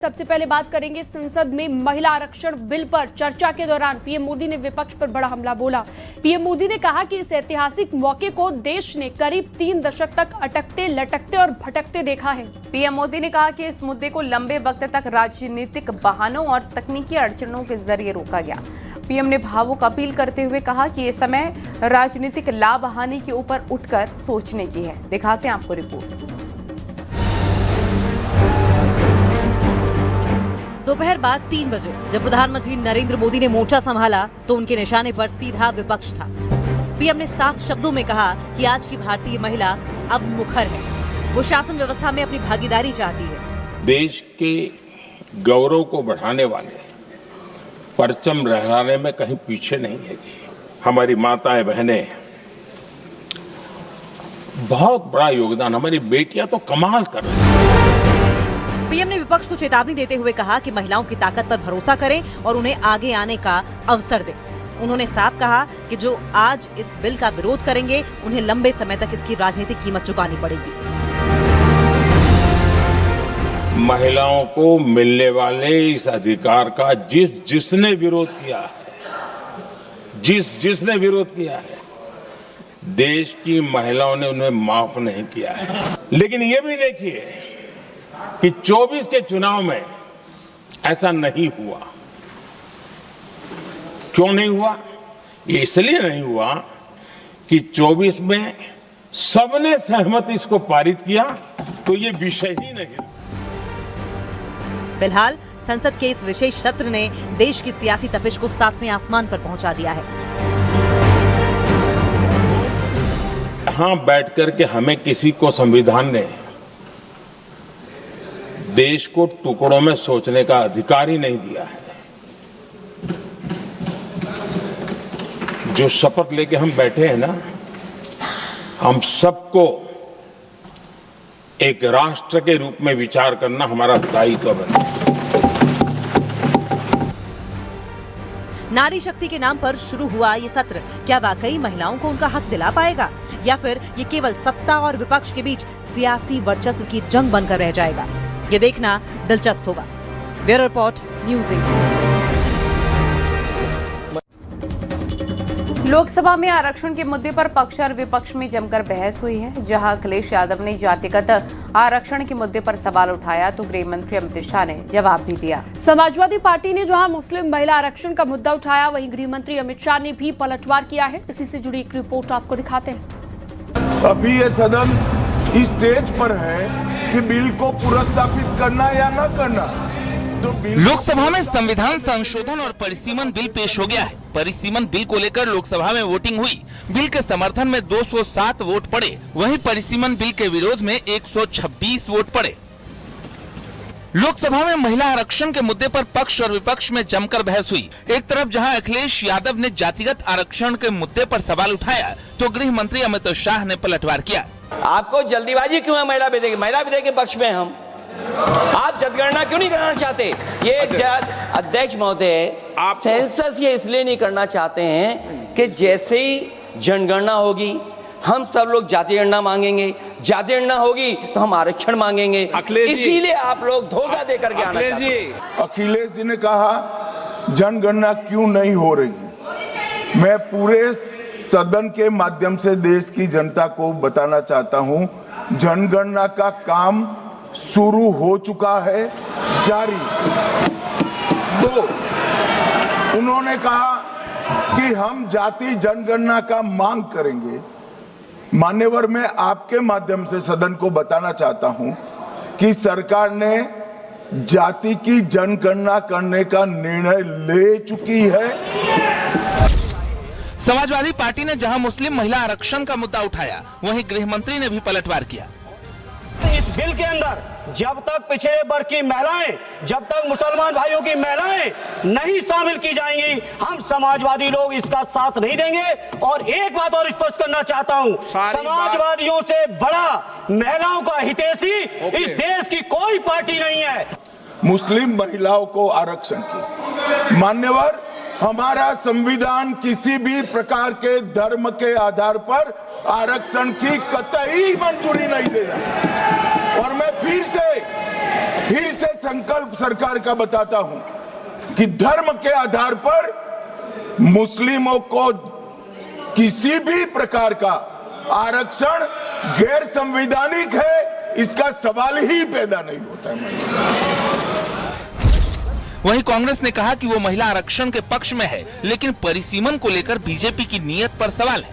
सबसे पहले बात करेंगे संसद में महिला आरक्षण बिल पर चर्चा के दौरान पीएम मोदी ने विपक्ष पर बड़ा हमला बोला। पीएम मोदी ने कहा कि इस ऐतिहासिक मौके को देश ने करीब 3 दशक तक अटकते लटकते और भटकते देखा है। पीएम मोदी ने कहा कि इस मुद्दे को लंबे वक्त तक राजनीतिक बहानों और तकनीकी अड़चनों के जरिए रोका गया। पीएम ने भावुक अपील करते हुए कहा कि ये समय राजनीतिक लाभ हानि के ऊपर उठकर सोचने की है। दिखाते हैं आपको रिपोर्ट। दोपहर बाद 3 बजे जब प्रधानमंत्री नरेंद्र मोदी ने मोर्चा संभाला तो उनके निशाने पर सीधा विपक्ष था। पीएम ने साफ शब्दों में कहा कि आज की भारतीय महिला अब मुखर है, वो शासन व्यवस्था में अपनी भागीदारी चाहती है। देश के गौरव को बढ़ाने वाले परचम लहराने में कहीं पीछे नहीं है जी। हमारी माताएं बहनें बहुत बड़ा योगदान, हमारी बेटियां तो कमाल कर रही हैं। पीएम ने विपक्ष को चेतावनी देते हुए कहा कि महिलाओं की ताकत पर भरोसा करें और उन्हें आगे आने का अवसर दें। उन्होंने साफ कहा कि जो आज इस बिल का विरोध करेंगे उन्हें लंबे समय तक इसकी राजनीतिक कीमत चुकानी पड़ेगी। महिलाओं को मिलने वाले इस अधिकार का जिसने विरोध किया है, जिसने विरोध किया है, देश की महिलाओं ने उन्हें माफ नहीं किया है। लेकिन ये भी देखिए कि 24 के चुनाव में ऐसा नहीं हुआ। क्यों नहीं हुआ? ये इसलिए नहीं हुआ कि 24 में सबने सहमति इसको पारित किया, तो ये विषय ही नहीं। फिलहाल संसद के इस विशेष सत्र ने देश की सियासी तपिश को 7वें आसमान पर पहुंचा दिया है। यहां बैठकर के हमें किसी को संविधान ने देश को टुकड़ों में सोचने का अधिकार ही नहीं दिया है। जो शपथ लेके हम बैठे हैं ना, हम सबको एक राष्ट्र के रूप में विचार करना हमारा दायित्व बनता है। नारी शक्ति के नाम पर शुरू हुआ ये सत्र क्या वाकई महिलाओं को उनका हक दिला पाएगा, या फिर ये केवल सत्ता और विपक्ष के बीच सियासी वर्चस्व की जंग बनकर रह जाएगा? ये देखना दिलचस्प होगा। Bureau report, news 18। लोकसभा में आरक्षण के मुद्दे पर पक्ष और विपक्ष में जमकर बहस हुई है। जहां अखिलेश यादव ने जातिगत आरक्षण के मुद्दे पर सवाल उठाया तो गृह मंत्री अमित शाह ने जवाब भी दिया। समाजवादी पार्टी ने जहां मुस्लिम महिला आरक्षण का मुद्दा उठाया, वहीं गृह मंत्री अमित शाह ने भी पलटवार किया है। इसी से जुड़ी एक रिपोर्ट आपको दिखाते हैं। अभी ये सदन इस स्टेज पर है कि बिल को पुनर्स्थापित करना या न करना। तो लोकसभा में संविधान संशोधन और परिसीमन बिल पेश हो गया है। परिसीमन बिल को लेकर लोकसभा में वोटिंग हुई। बिल के समर्थन में 207 वोट पड़े, वहीं परिसीमन बिल के विरोध में 126 वोट पड़े। लोकसभा में महिला आरक्षण के मुद्दे पर पक्ष और विपक्ष में जमकर बहस हुई। एक तरफ जहां अखिलेश यादव ने जातिगत आरक्षण के मुद्दे पर सवाल उठाया तो गृह मंत्री अमित शाह ने पलटवार किया। आपको जल्दीबाजी क्यों है महिला विधेयक के पक्ष में? हम आप जनगणना क्यों नहीं करना चाहते? ये अध्यक्ष महोदय, सेंसस ये इसलिए नहीं करना चाहते हैं कि जैसे ही जनगणना होगी हम सब लोग जाति गणना मांगेंगे, जाति गणना होगी तो हम आरक्षण मांगेंगे, इसीलिए आप लोग धोखा देकर के आना चाहते हैं। अखिलेश जी ने कहा जनगणना क्यों नहीं हो रही। मैं पूरे सदन के माध्यम से देश की जनता को बताना चाहता हूं, जनगणना का काम शुरू हो चुका है, जारी। 2, उन्होंने कहा कि हम जाति जनगणना का मांग करेंगे। मान्यवर, मैं आपके माध्यम से सदन को बताना चाहता हूं कि सरकार ने जाति की जनगणना करने का निर्णय ले चुकी है। समाजवादी पार्टी ने जहां मुस्लिम महिला आरक्षण का मुद्दा उठाया, वहीं गृह मंत्री ने भी पलटवार किया। इस बिल के अंदर जब तक पिछड़े वर्ग की महिलाएं, जब तक मुसलमान भाइयों की महिलाएं नहीं शामिल की जाएंगी, हम समाजवादी लोग इसका साथ नहीं देंगे। और एक बात और स्पष्ट करना चाहता हूं, समाजवादियों से बड़ा महिलाओं का हितैषी इस देश की कोई पार्टी नहीं है। मुस्लिम महिलाओं को आरक्षण की, मान्यवर, हमारा संविधान किसी भी प्रकार के धर्म के आधार पर आरक्षण की कतई मंजूरी नहीं देगा। और मैं फिर से फिर से संकल्प सरकार का बताता हूं कि धर्म के आधार पर मुस्लिमों को किसी भी प्रकार का आरक्षण गैर संवैधानिक है, इसका सवाल ही पैदा नहीं होता है। वहीं कांग्रेस ने कहा कि वो महिला आरक्षण के पक्ष में है, लेकिन परिसीमन को लेकर बीजेपी की नीयत पर सवाल है।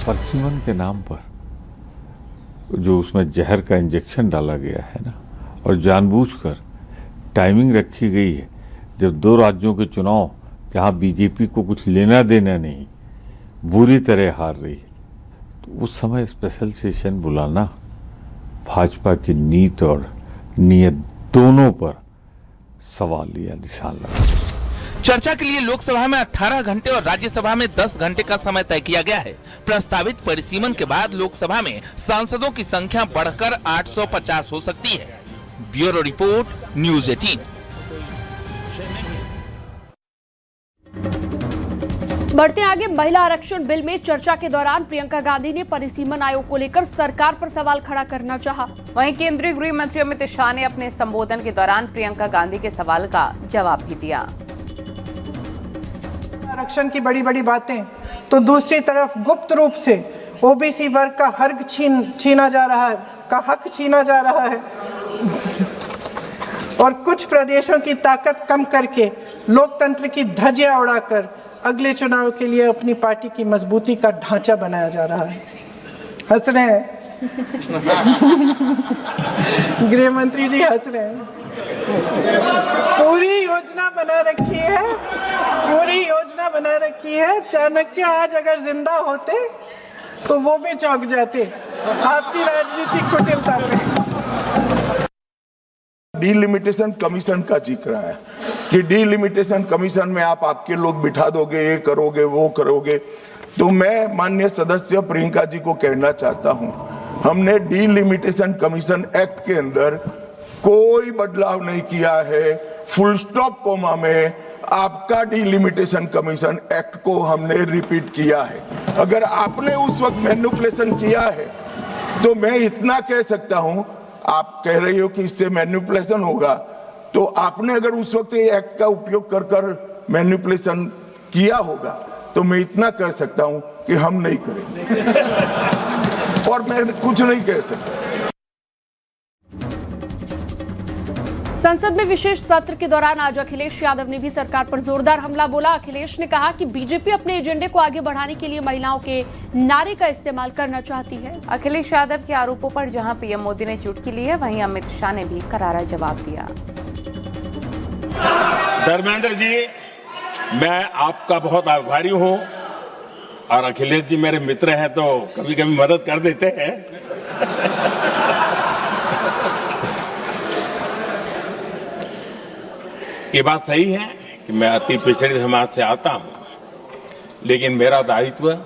परिसीमन के नाम पर जो उसमें जहर का इंजेक्शन डाला गया है ना, और जानबूझकर टाइमिंग रखी गई है जब दो राज्यों के चुनाव जहां बीजेपी को कुछ लेना देना नहीं, बुरी तरह हार रही है, तो उस समय स्पेशल सेशन बुलाना भाजपा की नीति और नीयत दोनों पर सवाल या निशान लगा। चर्चा के लिए लोकसभा में 18 घंटे और राज्यसभा में 10 घंटे का समय तय किया गया है। प्रस्तावित परिसीमन के बाद लोकसभा में सांसदों की संख्या बढ़कर 850 हो सकती है। Bureau report, news 18। बढ़ते आगे, महिला आरक्षण बिल में चर्चा के दौरान प्रियंका गांधी ने परिसीमन आयोग को लेकर सरकार पर सवाल खड़ा करना चाहा। वहीं केंद्रीय गृह मंत्री अमित शाह ने अपने संबोधन के दौरान प्रियंका गांधी के सवाल का जवाब भी दिया। आरक्षण की बड़ी बड़ी बातें, तो दूसरी तरफ गुप्त रूप से ओबीसी वर्ग का हक छीना जा रहा है और कुछ प्रदेशों की ताकत कम करके लोकतंत्र की धज्जियां उड़ाकर अगले चुनाव के लिए अपनी पार्टी की मजबूती का ढांचा बनाया जा रहा है। हंस रहे हैं गृह मंत्री जी, हंस रहे हैं। पूरी योजना बना रखी है। चाणक्य आज अगर जिंदा होते तो वो भी चौंक जाते आपकी राजनीतिक कुटिलता पे। डिलिमिटेशन कमीशन का जिक्र है कि डिलिमिटेशन कमीशन में आप आपके लोग बिठा दोगे, ये करोगे, वो करोगे। तो मैं माननीय सदस्य प्रियंका जी को कहना चाहता हूं, हमने डिलिमिटेशन कमीशन एक्ट के अंदर कोई बदलाव नहीं किया है। फुल स्टॉप कोमा में आपका डिलिमिटेशन कमीशन एक्ट को हमने रिपीट किया है। अगर आपने उस वक्त मैनिपुलेशन किया है तो मैं इतना कह सकता हूं, आप कह रही हो कि इससे मैनिपुलेशन होगा, तो आपने अगर उस वक्त ये एक्ट का उपयोग कर मैनिपुलेशन किया होगा तो मैं इतना कर सकता हूं कि हम नहीं करेंगे और मैं कुछ नहीं कह सकता। संसद में विशेष सत्र के दौरान आज अखिलेश यादव ने भी सरकार पर जोरदार हमला बोला। अखिलेश ने कहा कि बीजेपी अपने एजेंडे को आगे बढ़ाने के लिए महिलाओं के नारे का इस्तेमाल करना चाहती है। अखिलेश यादव के आरोपों पर जहां पीएम मोदी ने चुटकी ली है, वहीं अमित शाह ने भी करारा जवाब दिया। धर्मेंद्र जी, मैं आपका बहुत आभारी हूं और अखिलेश जी मेरे मित्र हैं तो कभी कभी मदद कर देते हैं। ये बात सही है कि मैं अति पिछड़े समाज से आता हूं, लेकिन मेरा दायित्व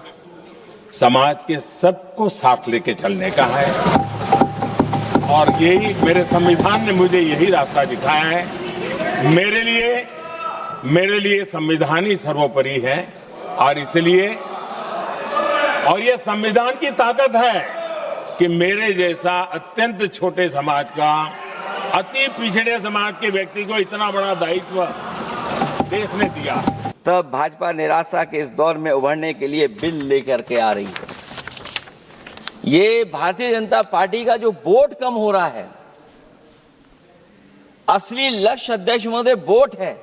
समाज के सबको साथ लेके चलने का है और यही मेरे संविधान ने मुझे यही रास्ता दिखाया है। मेरे लिए संविधान ही सर्वोपरि है और इसलिए और ये संविधान की ताकत है कि मेरे जैसा अत्यंत छोटे समाज का, अति पिछड़े समाज के व्यक्ति को इतना बड़ा दायित्व देश ने दिया। तब भाजपा निराशा के इस दौर में उभरने के लिए बिल लेकर के आ रही है। ये भारतीय जनता पार्टी का जो वोट कम हो रहा है, असली लक्ष्य अध्यक्ष महोदय वोट है,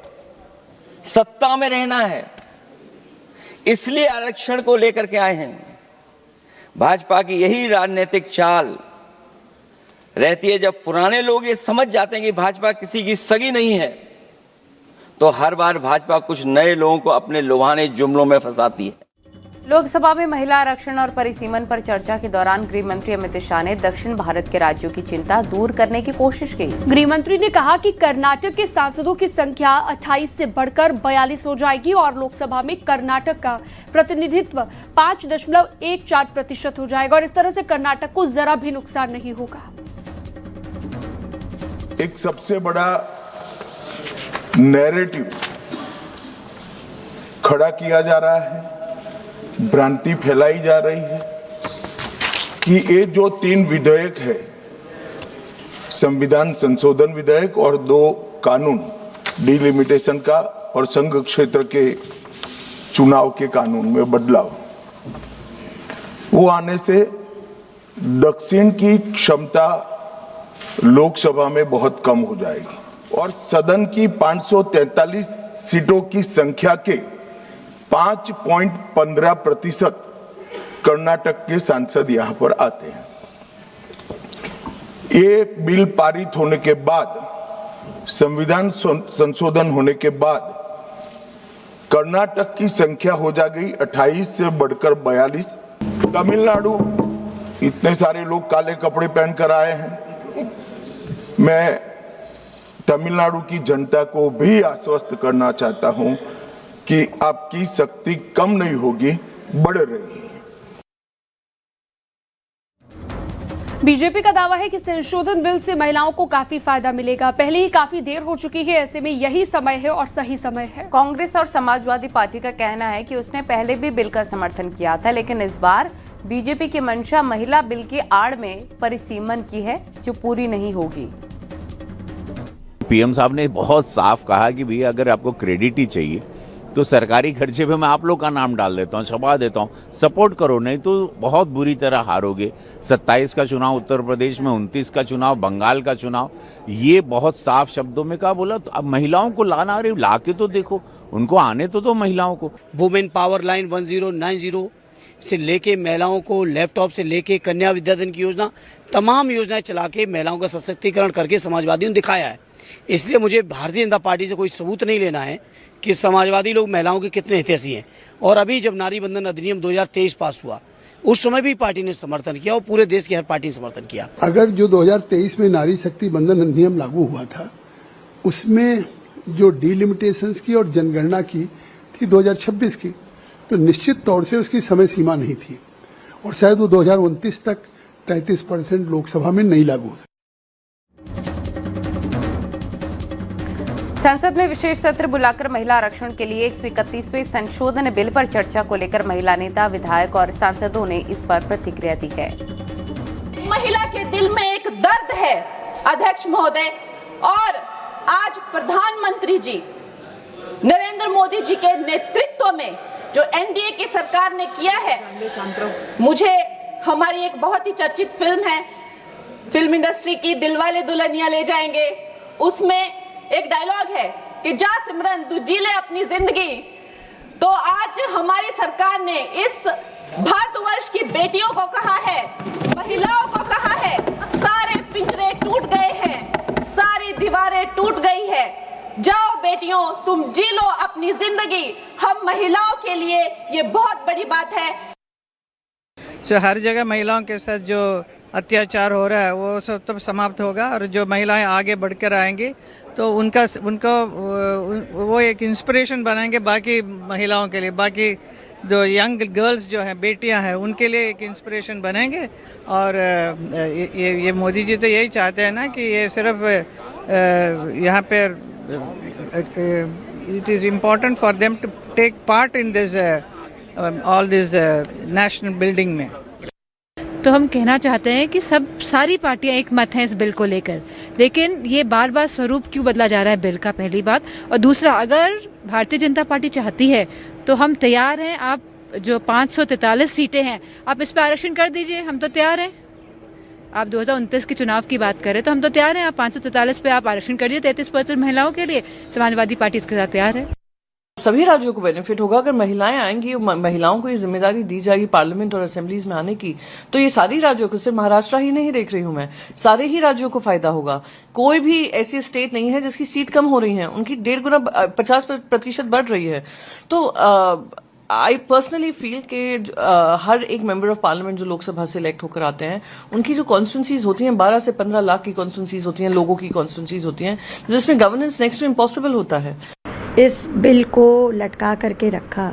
सत्ता में रहना है, इसलिए आरक्षण को लेकर के आए हैं। भाजपा की यही राजनीतिक चाल रहती है। जब पुराने लोग ये समझ जाते हैं कि भाजपा किसी की सगी नहीं है, तो हर बार भाजपा कुछ नए लोगों को अपने लुभाने जुमलों में फंसाती है। लोकसभा में महिला आरक्षण और परिसीमन पर चर्चा के दौरान गृह मंत्री अमित शाह ने दक्षिण भारत के राज्यों की चिंता दूर करने की कोशिश की। गृह मंत्री ने कहा कि कर्नाटक के सांसदों की संख्या 28 से बढ़कर 42 हो जाएगी और लोकसभा में कर्नाटक का प्रतिनिधित्व 5.14% हो जाएगा और इस तरह से कर्नाटक को जरा भी नुकसान नहीं होगा। एक सबसे बड़ा नैरेटिव खड़ा किया जा रहा है, भ्रांति फैलाई जा रही है कि ये जो 3 विधेयक है संविधान संशोधन विधेयक और 2 कानून डिलिमिटेशन का और संघ क्षेत्र के चुनाव के कानून में बदलाव, वो आने से दक्षिण की क्षमता लोकसभा में बहुत कम हो जाएगी और सदन की 543 सीटों की संख्या के 5.15% कर्नाटक के सांसद यहां पर आते हैं। ये बिल पारित होने के बाद, संविधान संशोधन होने के बाद कर्नाटक की संख्या हो जाएगी 28 से बढ़कर 42। तमिलनाडु, इतने सारे लोग काले कपड़े पहनकर आए हैं। मैं तमिलनाडु की जनता को भी आश्वस्त करना चाहता हूं कि आपकी शक्ति कम नहीं होगी, बढ़ रही है। बीजेपी का दावा है कि संशोधन बिल से महिलाओं को काफी फायदा मिलेगा। पहले ही काफी देर हो चुकी है, ऐसे में यही समय है और सही समय है। कांग्रेस और समाजवादी पार्टी का कहना है कि उसने पहले भी बिल का समर्थन किया था, लेकिन इस बार बीजेपी की मंशा महिला बिल की आड़ में परिसीमन की है, जो पूरी नहीं होगी। पीएम साहब ने बहुत साफ कहा कि भैया अगर आपको क्रेडिट ही चाहिए तो सरकारी खर्चे पे मैं आप लोग का नाम डाल देता हूँ, छपा देता हूँ, सपोर्ट करो, नहीं तो बहुत बुरी तरह हारोगे। 27 का चुनाव उत्तर प्रदेश में, 29 का चुनाव बंगाल का चुनाव, ये बहुत साफ शब्दों में कहा। बोला तो अब महिलाओं को लाना, अरे ला के तो देखो, उनको आने तो दो महिलाओं को। वुमेन पावर लाइन 1090 से लेके महिलाओं को लैपटॉप से लेके कन्या विद्याधन की योजना, तमाम योजनाएं चला के महिलाओं का सशक्तिकरण करके समाजवादियों ने दिखाया है। इसलिए मुझे भारतीय जनता पार्टी से कोई सबूत नहीं लेना है कि समाजवादी लोग महिलाओं के कितने हितैषी हैं। और अभी जब नारी बंधन अधिनियम 2023 पास हुआ, उस समय भी पार्टी ने समर्थन किया और पूरे देश की हर पार्टी ने समर्थन किया। अगर जो 2023 में नारी शक्ति बंधन अधिनियम लागू हुआ था, उसमें जो डिलिमिटेशंस की और जनगणना की थी 2026 की, तो निश्चित तौर से उसकी समय सीमा नहीं थी और शायद वो 2029 तक 33% लोकसभा में नहीं लागू हो। संसद में विशेष सत्र बुलाकर महिला आरक्षण के लिए 131वें संशोधन बिल पर चर्चा को लेकर महिला नेता, विधायक और सांसदों ने इस पर प्रतिक्रिया दी है। महिला के दिल में एक दर्द है अध्यक्ष महोदय, और आज प्रधानमंत्री जी नरेंद्र मोदी जी के नेतृत्व में जो एनडीए की सरकार ने किया है, मुझे हमारी एक बहुत ही चर्चित फिल्म है, फिल्म इंडस्ट्री की, दिलवाले दुल्हनिया ले जाएंगे, उसमें एक डायलॉग है कि जा सिमरन तू जी ले अपनी जिंदगी। तो आज हमारी सरकार ने इस भारतवर्ष की बेटियों को कहा है, महिलाओं को कहा है, सारे पिंजरे टूट गए हैं, सारी दीवारें टूट गई है, जाओ बेटियों तुम जी लो अपनी जिंदगी। हम महिलाओं के लिए ये बहुत बड़ी बात है। जो हर जगह महिलाओं के साथ जो अत्याचार हो रहा है वो सब तब समाप्त होगा, और जो महिलाएं आगे बढ़कर आएंगी तो उनका वो एक इंस्पिरेशन बनाएंगे बाकी महिलाओं के लिए, बाकी जो यंग गर्ल्स जो हैं, बेटियां हैं, उनके लिए एक इंस्पिरेशन बनेंगे। और ये मोदी जी तो यही चाहते हैं ना कि ये सिर्फ यहाँ पर it is important for them to take part in this all this national building में। तो हम कहना चाहते हैं कि सारी पार्टियां एक मत हैं इस बिल को लेकर, लेकिन ये बार बार स्वरूप क्यों बदला जा रहा है बिल का, पहली बात। और दूसरा, अगर भारतीय जनता पार्टी चाहती है तो हम तैयार हैं, आप जो 543 सीटें हैं आप इस पर आरक्षण कर दीजिए, हम तो तैयार हैं। आप 2029 के चुनाव की बात करें तो हम तो तैयार हैं, आप 543 पे आप आरक्षण कर दीजिए 33% महिलाओं के लिए। समाजवादी पार्टी इसके साथ तैयार है। सभी राज्यों को बेनिफिट होगा अगर महिलाएं आएंगी, महिलाओं को ये जिम्मेदारी दी जाएगी पार्लियामेंट और असेंबलीज में आने की, तो ये सारी राज्यों को, सिर्फ महाराष्ट्र ही नहीं देख रही हूं मैं, सारे ही राज्यों को फायदा होगा। कोई भी ऐसी स्टेट नहीं है जिसकी सीट कम हो रही है, उनकी 1.5 गुना 50% बढ़ रही है। तो आई पर्सनली फील कि हर एक मेंबर ऑफ पार्लियामेंट जो लोकसभा से इलेक्ट होकर आते हैं, उनकी जो कॉन्स्टिट्यूंसीज होती हैं 12 से 15 लाख की कॉन्स्टिट्यूंसीज होती हैं, लोगों की कॉन्स्टिट्यूंसीज होती हैं, जिसमें गवर्नेंस नेक्स्ट टू इम्पॉसिबल होता है। इस बिल को लटका करके रखा,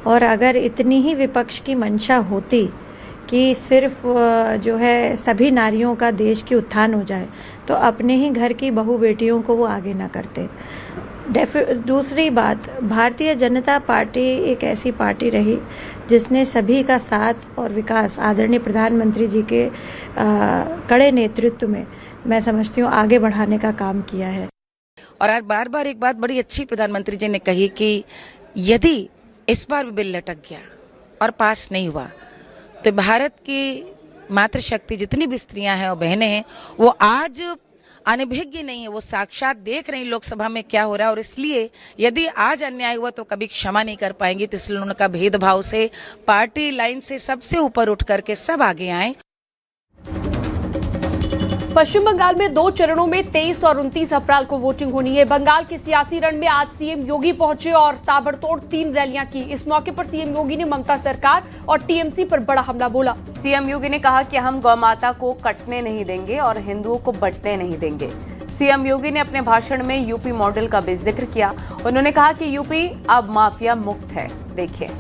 और अगर इतनी ही विपक्ष की मंशा होती कि सिर्फ जो है सभी नारियों का देश की उत्थान हो जाए, तो अपने ही घर की बहू बेटियों को वो आगे ना करते। दूसरी बात, भारतीय जनता पार्टी एक ऐसी पार्टी रही जिसने सभी का साथ और विकास आदरणीय प्रधानमंत्री जी के कड़े नेतृत्व में मैं समझती हूँ आगे बढ़ाने का काम किया है। और आज बार बार एक बात बड़ी अच्छी प्रधानमंत्री जी ने कही कि यदि इस बार भी बिल लटक गया और पास नहीं हुआ तो भारत की मातृशक्ति जितनी भी स्त्रियां हैं और बहनें हैं वो आज अनभिज्ञ नहीं है, वो साक्षात देख रही लोकसभा में क्या हो रहा है। और इसलिए यदि आज अन्याय हुआ तो कभी क्षमा नहीं कर पाएंगी। तो इसलिए उनका भेदभाव से पार्टी लाइन से सबसे ऊपर उठ करके सब आगे आए। पश्चिम बंगाल में 2 चरणों में 23 और 29 अप्रैल को वोटिंग होनी है। बंगाल के सियासी रण में आज सीएम योगी पहुंचे और ताबड़तोड़ 3 रैलियां की। इस मौके पर सीएम योगी ने ममता सरकार और टीएमसी पर बड़ा हमला बोला। सीएम योगी ने कहा कि हम गौ माता को कटने नहीं देंगे और हिंदुओं को बंटने नहीं देंगे। सीएम योगी ने अपने भाषण में यूपी मॉडल का भी जिक्र किया। उन्होंने कहा कि यूपी अब माफिया मुक्त है। देखिए,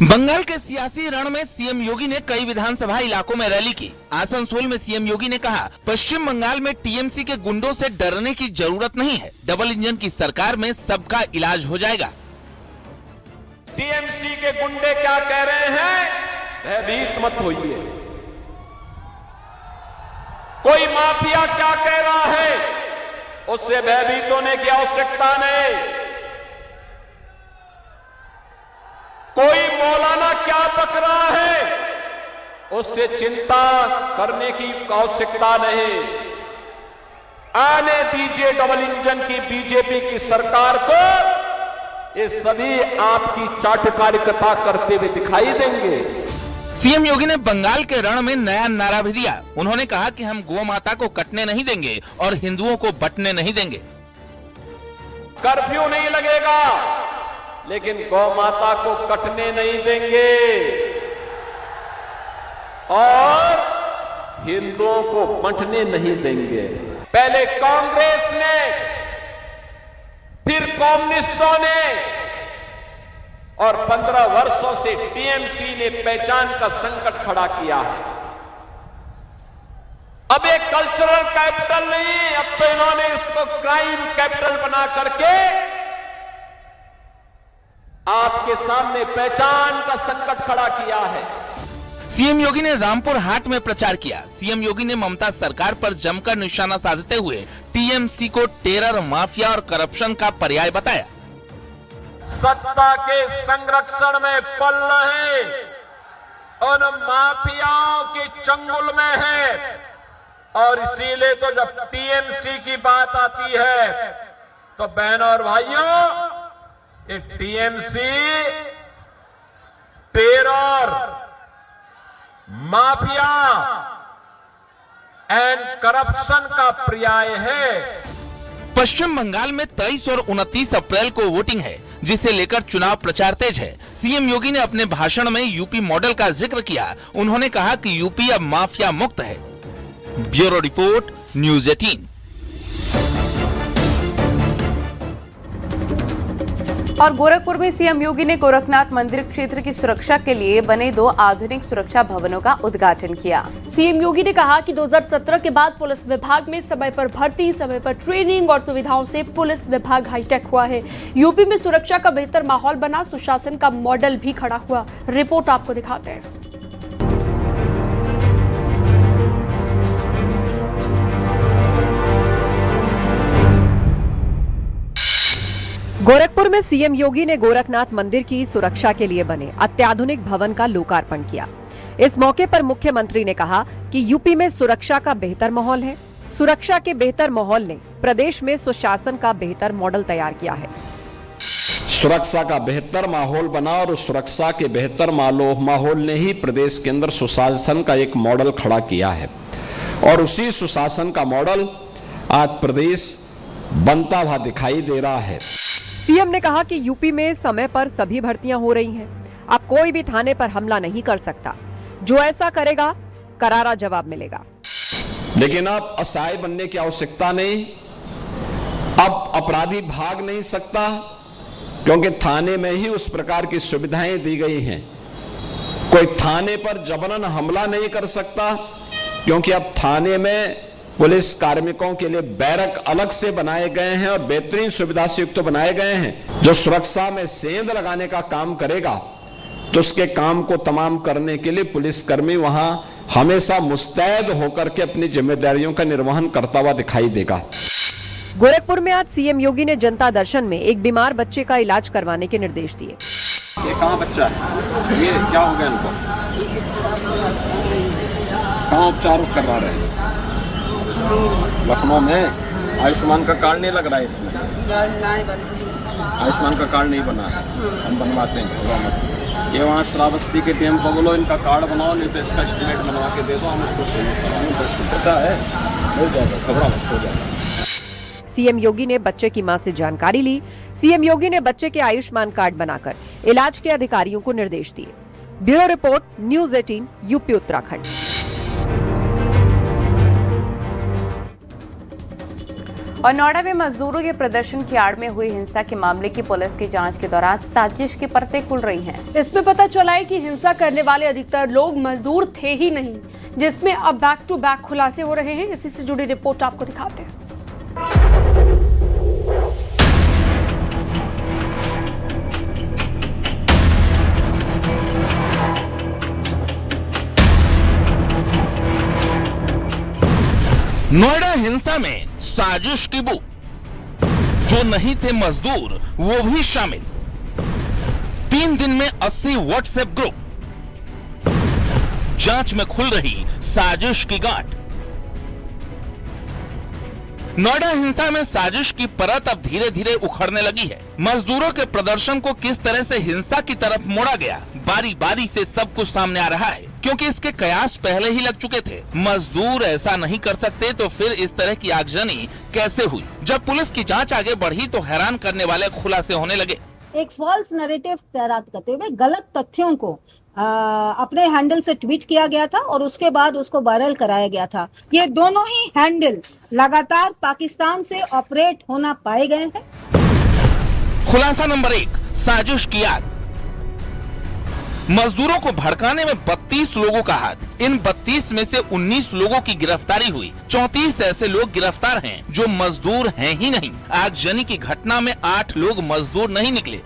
बंगाल के सियासी रण में सीएम योगी ने कई विधानसभा इलाकों में रैली की। आसनसोल में सीएम योगी ने कहा, पश्चिम बंगाल में टीएमसी के गुंडों से डरने की जरूरत नहीं है। डबल इंजन की सरकार में सबका इलाज हो जाएगा। टीएमसी के गुंडे क्या कह रहे हैं? भयभीत मत होइए। कोई माफिया क्या कह रहा है उससे भयभीत होने की आवश्यकता नहीं। कोई मौलाना क्या पक रहा है उससे चिंता करने की आवश्यकता नहीं। आने दीजिए डबल इंजन की बीजेपी की सरकार को। ये सभी आपकी चाटकारिता करते हुए दिखाई देंगे। सीएम योगी ने बंगाल के रण में नया नारा भी दिया। उन्होंने कहा कि हम गौ माता को कटने नहीं देंगे और हिंदुओं को बंटने नहीं देंगे। कर्फ्यू नहीं लगेगा लेकिन गौ माता को कटने नहीं देंगे और हिंदुओं को बंटने नहीं देंगे। पहले कांग्रेस ने, फिर कम्युनिस्टों ने और 15 वर्षों से टीएमसी ने पहचान का संकट खड़ा किया है। अब एक कल्चरल कैपिटल नहीं, अब तो इन्होंने इसको क्राइम कैपिटल बना करके आपके सामने पहचान का संकट खड़ा किया है। सीएम योगी ने रामपुर हाट में प्रचार किया। सीएम योगी ने ममता सरकार पर जमकर निशाना साधते हुए टीएमसी को टेरर, माफिया और करप्शन का पर्याय बताया। सत्ता के संरक्षण में पल रहे उन माफियाओं के चंगुल में है और इसीलिए तो जब टीएमसी की बात आती है तो बहनों और भाइयों, ये TMC terror, mafia and corruption का पर्याय है। पश्चिम बंगाल में 23 और 29 अप्रैल को वोटिंग है, जिसे लेकर चुनाव प्रचार तेज है। सीएम योगी ने अपने भाषण में यूपी मॉडल का जिक्र किया। उन्होंने कहा कि यूपी अब माफिया मुक्त है। Bureau report, news 18। और गोरखपुर में सीएम योगी ने गोरखनाथ मंदिर क्षेत्र की सुरक्षा के लिए बने 2 आधुनिक सुरक्षा भवनों का उद्घाटन किया। सीएम योगी ने कहा कि 2017 के बाद पुलिस विभाग में समय पर भर्ती, समय पर ट्रेनिंग और सुविधाओं से पुलिस विभाग हाईटेक हुआ है। यूपी में सुरक्षा का बेहतर माहौल बना, सुशासन का मॉडल भी खड़ा हुआ। रिपोर्ट आपको दिखाते हैं। गोरखपुर में सीएम योगी ने गोरखनाथ मंदिर की सुरक्षा के लिए बने अत्याधुनिक भवन का लोकार्पण किया। इस मौके पर मुख्यमंत्री ने कहा कि यूपी में सुरक्षा का बेहतर माहौल है। सुरक्षा के बेहतर माहौल ने प्रदेश में सुशासन का बेहतर मॉडल तैयार किया है। सुरक्षा का बेहतर माहौल बना और उस सुरक्षा के बेहतर माहौल ने ही प्रदेश के अंदर सुशासन का एक मॉडल खड़ा किया है और उसी सुशासन का मॉडल आज प्रदेश बनता हुआ दिखाई दे रहा है। सीएम ने कहा कि यूपी में समय पर सभी भर्तियां हो रही हैं। अब कोई भी थाने पर हमला नहीं कर सकता। जो ऐसा करेगा करारा जवाब मिलेगा। लेकिन अब असहाय बनने की आवश्यकता नहीं। अब अपराधी भाग नहीं सकता क्योंकि थाने में ही उस प्रकार की सुविधाएं दी गई हैं। कोई थाने पर जबरन हमला नहीं कर सकता क्योंकि अब थाने में पुलिस कार्मिकों के लिए बैरक अलग से बनाए गए हैं और बेहतरीन सुविधा से युक्त बनाए गए हैं। जो सुरक्षा में सेंध लगाने का काम करेगा तो उसके काम को तमाम करने के लिए पुलिसकर्मी वहां हमेशा मुस्तैद होकर के अपनी जिम्मेदारियों का निर्वहन करता हुआ दिखाई देगा। गोरखपुर में आज सीएम योगी ने जनता दर्शन में एक बीमार बच्चे का इलाज करवाने के निर्देश दिए। ये कहाँ बच्चा है? ये क्या हो गया इनको? कहाँ उपचार करवा रहे हैं? लखनऊ में आयुष्मान का कार्ड नहीं लग रहा है इसमें। आयुष्मान का कार्ड नहीं बना है, हम बनवाते हैं। ये वहाँ श्रावस्ती के डीएम को बोलो इनका कार्ड बनाओ, नहीं तो इसका एस्टीमेट बनवा के दे दो, हम इसको पता है हो जाएगा, घबरा मत, हो जाएगा। सीएम योगी ने बच्चे की मां से जानकारी ली। सीएम योगी ने बच्चे के आयुष्मान कार्ड बनाकर इलाज के अधिकारियों को निर्देश दिए। Bureau report, news 18, UP Uttarakhand. और नोएडा में मजदूरों के प्रदर्शन की आड़ में हुई हिंसा के मामले की पुलिस की जांच के दौरान साजिश के परतें खुल रही हैं। इसमें पता चला है कि हिंसा करने वाले अधिकतर लोग मजदूर थे ही नहीं, जिसमें अब बैक टू बैक खुलासे हो रहे हैं। इसी से जुड़ी रिपोर्ट आपको दिखाते हैं। नोएडा हिंसा में साजिश की बू, जो नहीं थे मजदूर वो भी शामिल। 3 दिन में 80 व्हाट्सएप ग्रुप, जांच में खुल रही साजिश की गांठ। नोएडा हिंसा में साजिश की परत अब धीरे धीरे उखड़ने लगी है। मजदूरों के प्रदर्शन को किस तरह से हिंसा की तरफ मोड़ा गया, बारी बारी से सब कुछ सामने आ रहा है, क्योंकि इसके कयास पहले ही लग चुके थे। मजदूर ऐसा नहीं कर सकते तो फिर इस तरह की आगजनी कैसे हुई? जब पुलिस की जांच आगे बढ़ी तो हैरान करने वाले खुलासे होने लगे। एक फॉल्स नैरेटिव तैयार करते हुए गलत तथ्यों को अपने हैंडल से ट्वीट किया गया था और उसके बाद उसको वायरल कराया गया था। ये दोनों ही हैंडल लगातार पाकिस्तान से ऑपरेट होना पाए गए हैं। खुलासा नंबर 1, साजिश की आग। मजदूरों को भड़काने में 32 लोगों का हाथ। इन 32 में से 19 लोगों की गिरफ्तारी हुई। 34 ऐसे लोग गिरफ्तार हैं जो मजदूर हैं ही नहीं। आगजनी की घटना में 8 लोग मजदूर नहीं निकले।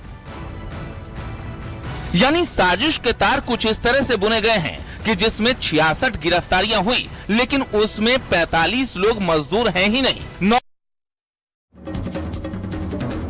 यानी साजिश के तार कुछ इस तरह से बुने गए हैं कि जिसमें 66 गिरफ्तारियां हुई, लेकिन उसमें 45 लोग मजदूर हैं ही नहीं।